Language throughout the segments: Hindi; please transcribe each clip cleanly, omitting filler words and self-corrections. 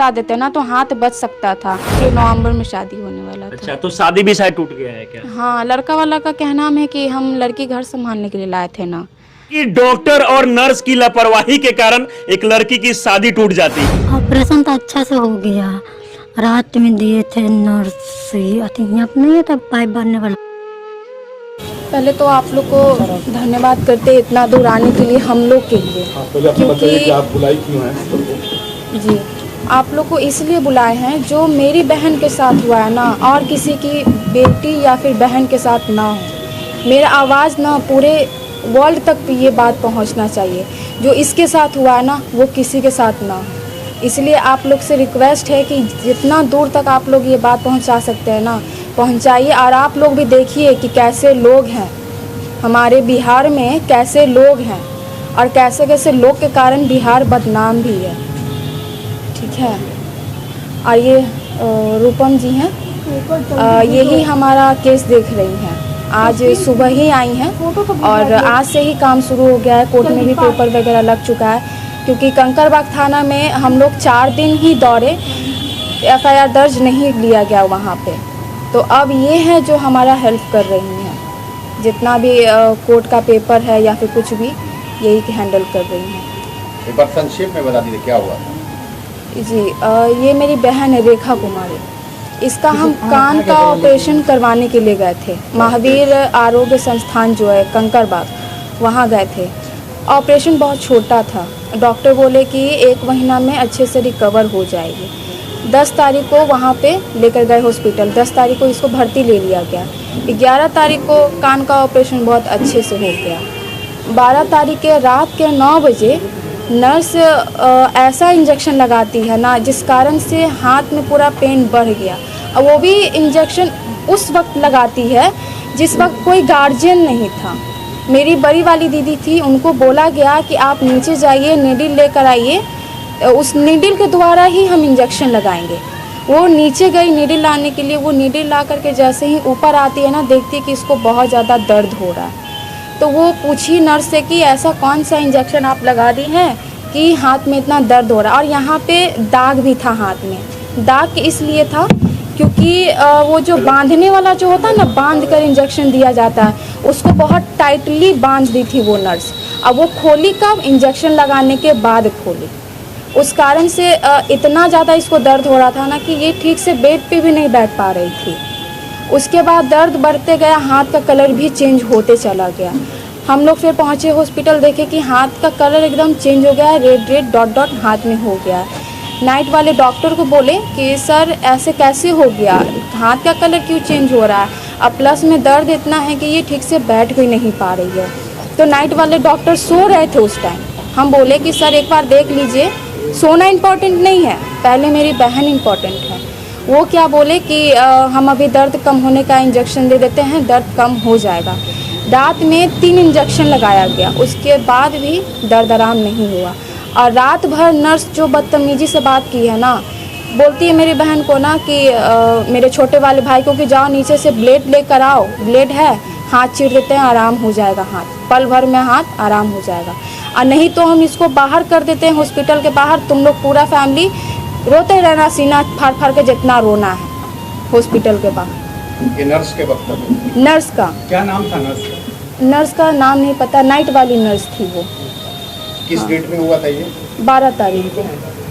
बता देते ना तो हाथ बच सकता था। 6 नवंबर में शादी होने वाला था। अच्छा, तो शादी भी शायद टूट गया है क्या? हाँ, लड़का वाला का कहना है कि हम लड़की घर संभालने के लिए लाए थे ना। कि डॉक्टर और नर्स की लापरवाही के कारण एक लड़की की शादी टूट जाती है। ऑपरेशन तो अच्छा से हो गया, रात में दिए थे नर्स नहीं था पाइप भरने वाला। पहले तो आप लोग को धन्यवाद करते इतना दूर आने के लिए हम लोग के लिए, क्योंकि आप बुलाई क्यों हैं? जी आप लोग को इसलिए बुलाए हैं जो मेरी बहन के साथ हुआ है ना, और किसी की बेटी या फिर बहन के साथ ना हो। मेरा आवाज़ ना पूरे वर्ल्ड तक ये बात पहुंचना चाहिए, जो इसके साथ हुआ है ना वो किसी के साथ ना हो। इसलिए आप लोग से रिक्वेस्ट है कि जितना दूर तक आप लोग ये बात पहुंचा सकते हैं ना पहुंचाइए। और आप लोग भी देखिए कि कैसे लोग हैं हमारे बिहार में, कैसे लोग हैं और कैसे कैसे लोग के कारण बिहार बदनाम भी है। ठीक है। और ये रूपम जी हैं, यही हमारा केस देख रही हैं। आज सुबह ही आई हैं और आज से ही काम शुरू हो गया है। कोर्ट में भी पेपर वगैरह लग चुका है, क्योंकि कंकरबाग थाना में हम लोग 4 दिन ही दौड़े, FIR दर्ज नहीं लिया गया वहाँ पे। तो अब ये है जो हमारा हेल्प कर रही हैं, जितना भी कोर्ट का पेपर है या फिर कुछ भी यही हैंडल कर रही हैं। एक बार संक्षेप में बता दीजिए क्या हुआ था? जी ये मेरी बहन है रेखा कुमारी। इसका हम कान का ऑपरेशन करवाने के लिए गए थे, महावीर आरोग्य संस्थान जो है कंकरबाग, वहाँ गए थे। ऑपरेशन बहुत छोटा था, डॉक्टर बोले कि 1 महीना में अच्छे से रिकवर हो जाएगी। 10 तारीख को वहाँ पे लेकर गए हॉस्पिटल, 10 तारीख को इसको भर्ती ले लिया गया। 11 तारीख को कान का ऑपरेशन बहुत अच्छे से हो गया। 12 तारीख के रात के 9 बजे नर्स ऐसा इंजेक्शन लगाती है ना जिस कारण से हाथ में पूरा पेन बढ़ गया। और वो भी इंजेक्शन उस वक्त लगाती है जिस वक्त कोई गार्जियन नहीं था। मेरी बड़ी वाली दीदी थी, उनको बोला गया कि आप नीचे जाइए, नीडल लेकर आइए, उस नीडल के द्वारा ही हम इंजेक्शन लगाएंगे। वो नीचे गई नीडल लाने के लिए। वो नीडल ला करके जैसे ही ऊपर आती है ना, देखती है कि इसको बहुत ज़्यादा दर्द हो रहा है। तो वो पूछी नर्स से कि ऐसा कौन सा इंजेक्शन आप लगा दी हैं कि हाथ में इतना दर्द हो रहा है। और यहाँ पे दाग भी था हाथ में। दाग इसलिए था क्योंकि वो जो बांधने वाला जो होता है ना, बांध कर इंजेक्शन दिया जाता है, उसको बहुत टाइटली बांध दी थी वो नर्स। अब वो खोली कब? इंजेक्शन लगाने के बाद खोली। उस कारण से इतना ज़्यादा इसको दर्द हो रहा था ना कि ये ठीक से बेड पे भी नहीं बैठ पा रही थी। उसके बाद दर्द बढ़ते गया, हाथ का कलर भी चेंज होते चला गया। हम लोग फिर पहुँचे हॉस्पिटल, देखे कि हाथ का कलर एकदम चेंज हो गया है, रेड रेड डॉट डॉट हाथ में हो गया है। नाइट वाले डॉक्टर को बोले कि सर ऐसे कैसे हो गया, हाथ का कलर क्यों चेंज हो रहा है, अब प्लस में दर्द इतना है कि ये ठीक से बैठ भी नहीं पा रही है। तो नाइट वाले डॉक्टर सो रहे थे उस टाइम। हम बोले कि सर एक बार देख लीजिए, सोना इम्पॉर्टेंट नहीं है, पहले मेरी बहन इम्पॉर्टेंट है। वो क्या बोले कि हम अभी दर्द कम होने का इंजेक्शन दे देते हैं, दर्द कम हो जाएगा। रात में 3 इंजेक्शन लगाया गया, उसके बाद भी दर्द आराम नहीं हुआ। और रात भर नर्स जो बदतमीजी से बात की है ना, बोलती है मेरी बहन को ना कि मेरे छोटे वाले भाई को कि जाओ नीचे से ब्लेड लेकर आओ, ब्लेड है, हाथ चीर देते हैं, आराम हो जाएगा, हाथ पल भर में हाथ आराम हो जाएगा। और नहीं तो हम इसको बाहर कर देते हैं हॉस्पिटल के बाहर, तुम लोग पूरा फैमिली रोते रहना, सीना फाड़ फाड़ के जितना रोना है हॉस्पिटल के बाहर। ये नर्स के वक्त नर्स का क्या नाम था? नर्स का नर्स का नाम नहीं पता, नाइट वाली नर्स थी वो। किस डेट में हुआ था ये? 12 तारीख को।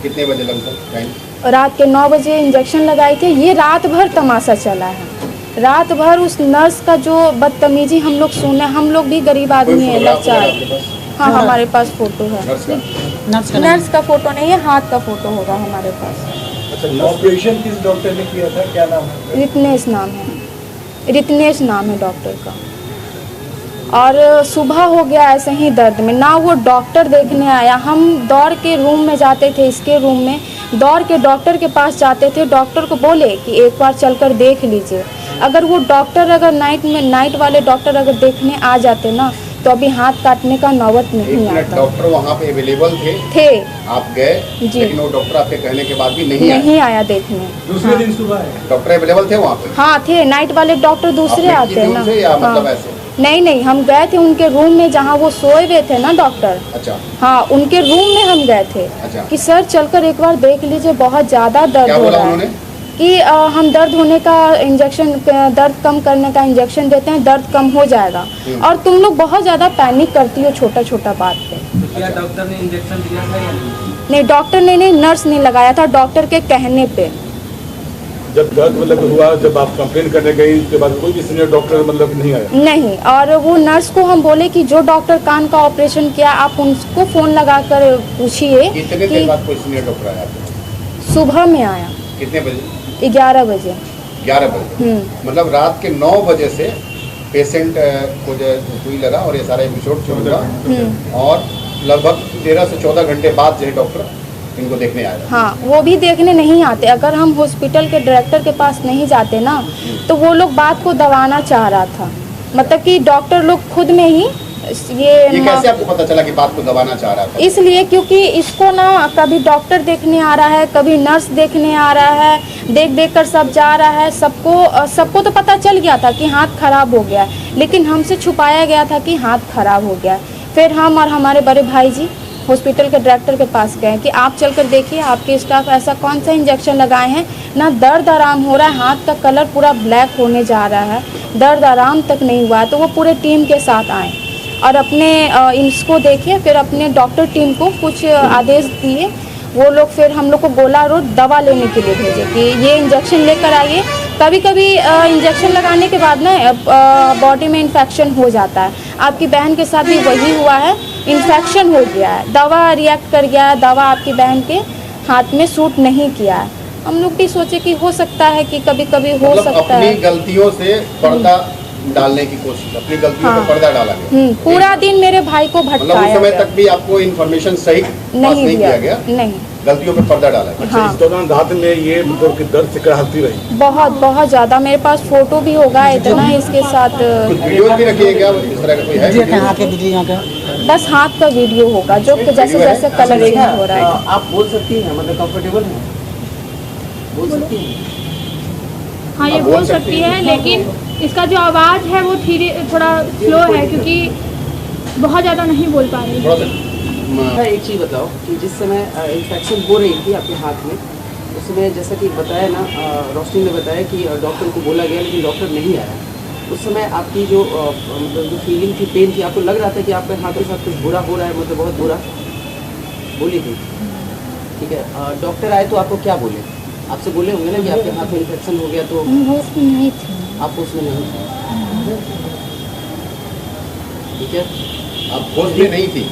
कितने बजे लगभग टाइम? रात के 9 बजे इंजेक्शन लगाए थे। ये रात भर तमाशा चला है, रात भर उस नर्स का जो बदतमीजी हम लोग सुने। हम लोग भी गरीब आदमी है, लाचार। हाँ हमारे पास फोटो है। नर्स का फोटो नहीं है, हाथ का फोटो होगा हमारे पास। अच्छा, ऑपरेशन किस डॉक्टर ने किया था, क्या नाम है? रितनेश नाम है, रितनेश नाम है डॉक्टर का। और सुबह हो गया ऐसे ही दर्द में, ना वो डॉक्टर देखने आया। हम दौड़ के रूम में जाते थे, इसके रूम में दौड़ के डॉक्टर के पास जाते थे। डॉक्टर को बोले कि एक बार चलकर देख लीजिए। अगर वो डॉक्टर अगर नाइट वाले डॉक्टर अगर देखने आ जाते ना तो अभी हाथ काटने का नौबत नहीं आता। डॉक्टर वहाँ पे अवेलेबल थे, आप गए जी। लेकिन वो डॉक्टर आपके कहने के बाद भी नहीं आया देखने। दूसरे दिन सुबह है। डॉक्टर अवेलेबल थे वहाँ पे? हाँ थे, नाइट वाले डॉक्टर दूसरे आपने आते की हैं थी ना। उनसे या मतलब हाँ। ऐसे? नहीं, हम गए थे उनके रूम में जहाँ वो सोए हुए थे ना डॉक्टर। अच्छा, हाँ, उनके रूम में हम गए थे अच्छा। कि सर चलकर एक बार देख लीजिए, बहुत ज़्यादा दर्द क्या हो बोला रहा है। उन्होंने? कि हम दर्द होने का इंजेक्शन, दर्द कम करने का इंजेक्शन देते हैं, दर्द कम हो जाएगा। और तुम लोग बहुत ज़्यादा पैनिक करती हो छोटा छोटा बात पे। क्या डॉक्टर ने इंजेक्शन दिया था या नहीं, डॉक्टर ने नहीं, नर्स ने लगाया था डॉक्टर के कहने पे। जब दर्द मतलब हुआ, जब आप कंप्लेन करने गई, उसके बाद कोई भी सीनियर डॉक्टर मतलब नहीं आया? नहीं, और वो नर्स को हम बोले कि जो डॉक्टर कान का ऑपरेशन किया आप उनको फ़ोन लगा कर पूछिए। कितने देर बाद कोई सीनियर डॉक्टर आया आपको? सुबह में आया, कितने बजे? 11 बजे। 11 बजे। मतलब रात के 9 बजे से पेशेंट को जो सुई लगा और ये सारा एपिसोड शुरू हुआ और लगभग 13 से 14 घंटे बाद जो है डॉक्टर इनको देखने आया। हाँ, वो भी देखने नहीं आते। अगर हम हॉस्पिटल के डायरेक्टर के पास नहीं जाते ना तो वो लोग बात को दबाना चाह रहा था। मतलब कि डॉक्टर लोग खुद में ही ये कैसे आपको पता चला कि बात को दबाना चाह रहा था? इसलिए क्योंकि इसको ना कभी डॉक्टर देखने आ रहा है, कभी नर्स देखने आ रहा है, देख कर सब जा रहा है। सबको तो पता चल गया था कि हाथ खराब हो गया, लेकिन हमसे छुपाया गया था कि हाथ खराब हो गया। फिर हम और हमारे बड़े भाई जी हॉस्पिटल के डायरेक्टर के पास गए कि आप चलकर देखिए आपके स्टाफ ऐसा कौन सा इंजेक्शन लगाए हैं, ना दर्द आराम हो रहा है, हाथ का कलर पूरा ब्लैक होने जा रहा है, दर्द आराम तक नहीं हुआ। तो वो पूरे टीम के साथ आए और अपने इसको देखिए, फिर अपने डॉक्टर टीम को कुछ आदेश दिए। वो लोग फिर हम लोग को गोला रोड दवा लेने के लिए भेजे कि ये इंजेक्शन लेकर आइए। कभी कभी इंजेक्शन लगाने के बाद ना बॉडी में इन्फेक्शन हो जाता है। आपकी बहन के साथ भी वही हुआ है, इन्फेक्शन हो गया है, दवा रिएक्ट कर गया है, दवा आपकी बहन के हाथ में सूट नहीं किया है। हम लोग भी सोचे कि हो सकता है कि कभी कभी हो मतलब सकता अपनी है। गलतियों से पर्दा डालने की कोशिश, अपनी गलतियों पे पर्दा डाला गया। पूरा दिन मेरे भाई को मतलब उस भटकाया समय गया। तक भी आपको इन्फॉर्मेशन सही पास नहीं किया गया, नहीं, गलतियों पे पर्दा डाला गया। अच्छा, इस दौरान रात में ये मतलब कि दर्द से कराहती रही? बहुत ज़्यादा। मेरे पास फोटो भी होगा इतना इसके साथ। कुछ वीडियोज भी रखी है क्या इस तरह का? कोई है वीडियो? बस हाथ का वीडियो होगा जो कि जैसे जैसे कलर चेंज हो रहा है। आप बोल सकती हैं, मतलब कंफर्टेबल है, बोल सकती हैं? हाँ, ये आप बोल बोल सकती है, लेकिन इसका जो आवाज़ है वो धीरे, थोड़ा स्लो है क्योंकि बहुत ज़्यादा नहीं बोल पा रही। थोड़ा सा एक चीज़ बताओ कि जिस समय इन्फेक्शन हो रही थी आपके हाथ में, उस समय जैसा कि बताया ना, रोशनी ने बताया कि डॉक्टर को बोला गया लेकिन डॉक्टर नहीं आया। उस समय आपकी जो मतलब जो फीलिंग थी, पेन थी, आपको लग रहा था कि आपके हाथ के साथ कुछ बुरा हो रहा है, मतलब बहुत बुरा बोली थी? ठीक है, डॉक्टर आए तो आपको क्या बोले? आपसे बोले होंगे ना कि आपके हाथ में इन्फेक्शन हो गया, तो होश में नहीं थी। आप उसमें नहीं थे, ठीक है? आप होश में नहीं थी?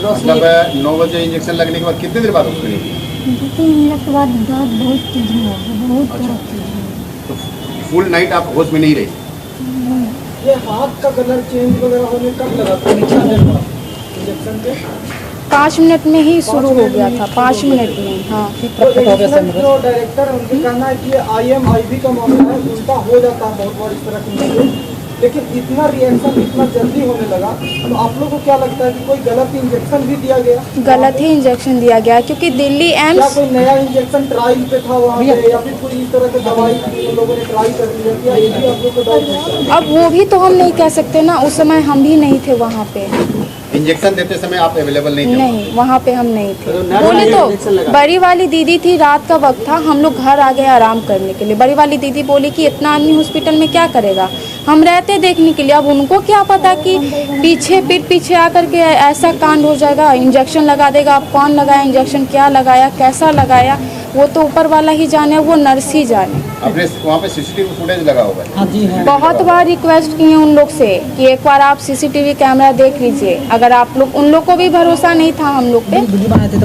रोशनी मतलब 9 बजे इंजेक्शन लगने के बाद कितने देर बाद होश में नहीं थी? 2-3 मिनट के बाद दर्द बहुत तेज हुआ, बहुत अच्छा। दर्द तेज हुआ। तो फुल नाइट आप होश में नहीं रही? ये हाथ का कलर चेंज वगैरह होने कब लगा था? इंजेक्शन के 5 मिनट में ही शुरू हो गया था, 5 मिनट में। हाँ, तो जो डायरेक्टर है उनका कहना है कि IMIV का मामला है, उल्टा हो जाता है बहुत बार इस तरह की चीजें, लेकिन इतना रिएक्शन इतना जल्दी होने लगा। तो आप लोगों को क्या लगता है कि कोई गलत इंजेक्शन भी दिया गया? गलत ही इंजेक्शन दिया गया क्योंकि दिल्ली क्या एम्स कोई नया इंजेक्शन ट्रायल पे था वहाँ पे, या फिर कोई इस तरह की दवाई उन लोगों ने ट्राई कर दी है क्या? ये भी आप लोग को डाउट है? अब वो भी तो हम नहीं कह सकते ना, उस समय हम भी नहीं थे वहाँ पे। इंजेक्शन देते समय आप अवेलेबल नहीं थे? नहीं, वहाँ पे हम नहीं थे। तो नर्स बोले ने तो इंजेक्शन लगा? बड़ी वाली दीदी थी, रात का वक्त था, हम लोग घर आ गए आराम करने के लिए। बड़ी वाली दीदी बोली कि इतना आदमी हॉस्पिटल में क्या करेगा, हम रहते देखने के लिए। अब उनको क्या पता कि पीठ पीछे आकर के ऐसा कांड हो जाएगा, इंजेक्शन लगा देगा। अब कौन लगाया इंजेक्शन, क्या लगाया, कैसा लगाया, वो तो ऊपर वाला ही जाने, वो नर्स ही जाने। अपने वहाँ पे CCTV फुटेज लगा होगा? हाँ जी है। बहुत बार रिक्वेस्ट किए उन लोग से कि एक बार आप CCTV कैमरा देख लीजिए। अगर आप लोग, उन लोग को भी भरोसा नहीं था हम लोग पे,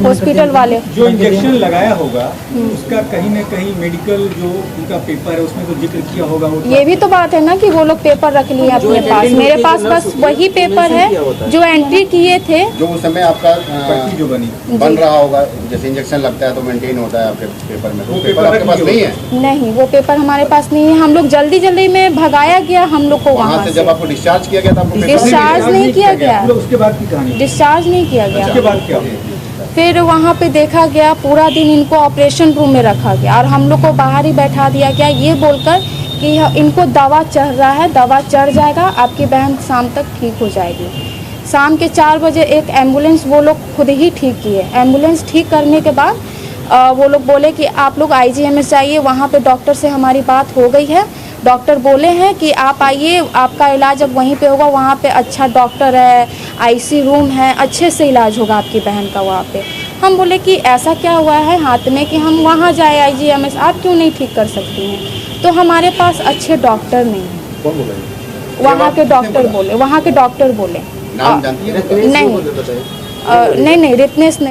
हॉस्पिटल वाले। जो इंजेक्शन लगाया होगा उसका कहीं न कहीं मेडिकल जो उनका पेपर है उसमें तो जिक्र किया होगा। वो ये भी तो बात है ना कि वो लोग पेपर रख लिए अपने पास। मेरे पास बस वही पेपर है जो एंट्री किए थे। जो उस समय आपका पर्ची जो बनी बन रहा होगा, जैसे इंजेक्शन लगता है तो मेंटेन होता है फिर पेपर में, वो वो पेपर पेपर आपके रख पास लिए नहीं है? नहीं, वो पेपर हमारे पास नहीं है। हम लोग जल्दी जल्दी में भगाया गया हम लोग को वहाँ वहाँ से से। जब आपको डिस्चार्ज किया गया था आपको पेपर डिस्चार्ज नहीं किया गया। पूरा उसके बाद की कहानी, डिस्चार्ज नहीं किया गया। उसके बाद क्या हुआ? फिर वहाँ पे देखा गया, पूरा दिन इनको ऑपरेशन रूम में रखा गया और हम लोग को बाहर ही बैठा दिया गया, ये बोलकर कि इनको दवा चढ़ रहा है, दवा चढ़ जाएगा, आपकी बहन शाम तक ठीक हो जाएगी। शाम के 4 बजे एक एम्बुलेंस वो लोग खुद ही ठीक किए। एम्बुलेंस ठीक करने के बाद वो लोग बोले कि आप लोग IGMS जाइए, वहाँ पे डॉक्टर से हमारी बात हो गई है। डॉक्टर बोले हैं कि आप आइए, आपका इलाज अब वहीं पे होगा, वहाँ पे अच्छा डॉक्टर है, IC रूम है, अच्छे से इलाज होगा आपकी बहन का वहाँ पे। हम बोले कि ऐसा क्या हुआ है हाथ में कि हम वहाँ जाए IGMS, आप क्यों नहीं ठीक कर सकती हैं? तो हमारे पास अच्छे डॉक्टर नहीं हैं। कौन बोला ये? वहाँ के डॉक्टर बोले, वहाँ के डॉक्टर बोले। नाम जानती है? नहीं, नहीं, रितनेश ने